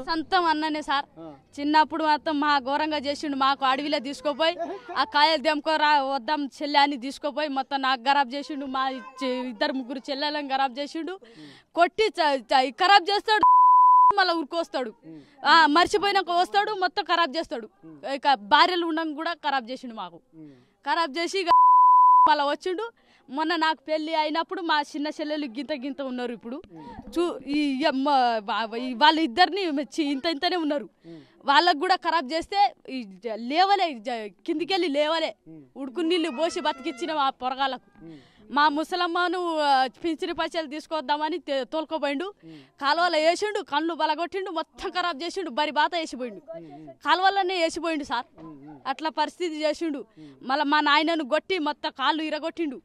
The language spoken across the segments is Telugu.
సొంతం అన్ననే సార్. చిన్నప్పుడు మాత్రం మా ఘోరంగా చేసిండు. మాకు అడవిలో తీసుకుపోయి ఆ కాయలు దెంకోరా వద్దాం చెల్లె అని తీసుకుపోయి మొత్తం నాకు ఖరాబ్ చేసిండు. మా ఇద్దరు ముగ్గురు చెల్లెలను ఖరాబ్ చేసిండు. కొట్టి ఖరాబ్ చేస్తాడు, మళ్ళీ ఉరికొస్తాడు. మర్చిపోయినాక వస్తాడు, మొత్తం ఖరాబ్ చేస్తాడు. ఇక భార్యలు ఉండడం కూడా ఖరాబ్ చేసిండు. మాకు ఖరాబ్ చేసి మళ్ళీ వచ్చిండు. మొన్న నాకు పెళ్ళి అయినప్పుడు మా చిన్న చెల్లెలు గింత గింత ఉన్నారు. ఇప్పుడు వాళ్ళిద్దరిని ఇంత ఇంతనే ఉన్నారు. వాళ్ళకు కూడా ఖరాబ్ చేస్తే లేవలే, కిందికెళ్ళి లేవలే, ఉడుకు నీళ్ళు పోసి బతికిచ్చిన ఆ పొరగాలకు. మా ముసలమ్మను పింఛని పైసలు తీసుకొద్దామని తోలుకోపోయిండు. కాలువలో వేసిండు, కళ్ళు బలగొట్టిండు, మొత్తం ఖరాబ్ చేసిండు. బరి బాత వేసిపోయిండు, కాలువలోనే వేసిపోయిండు సార్. అట్లా పరిస్థితి చేసిండు. మళ్ళీ మా నాయనను కొట్టి మొత్తం కాళ్ళు ఇరగొట్టిండు.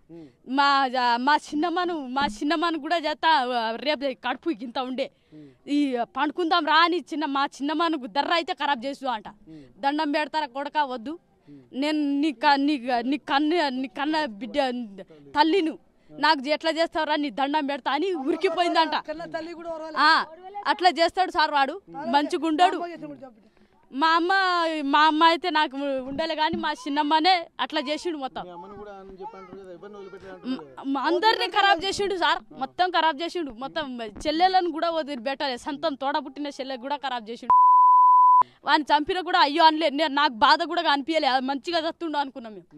మా చిన్నమ్మను కూడా చేస్తా రేపు కడుపు ఇంత ఉండే ఈ పండుకుందాం రా అని మా చిన్నమ్మను దర్ర అయితే ఖరాబ్ చేసు అంట. దండం పెడతారా కొడక వద్దు, నేను నీ కన్న బిడ్డ తల్లిను, నాకు ఎట్లా చేస్తావురా నీ దండం పెడతా అని ఉరికిపోయిందంట. అట్లా చేస్తాడు సార్ వాడు, మంచిగా ఉండడు. మా అమ్మ అయితే నాకు ఉండలే కానీ మా చిన్నమ్మనే అట్లా చేసిండు. మొత్తం అందరినీ ఖరాబ్ చేసిండు సార్, మొత్తం ఖరాబ్ చేసిండు. మొత్తం చెల్లెలను కూడా వదిలిపెట్టాలి, సొంతం తోడబుట్టిన చెల్లెలు కూడా ఖరాబ్ చేసిండు. వాడిని చంపినా కూడా అయ్యో అనలే, నాకు బాధ కూడా అనిపించలే, మంచిగా చస్తుండు అనుకున్నాం మేము.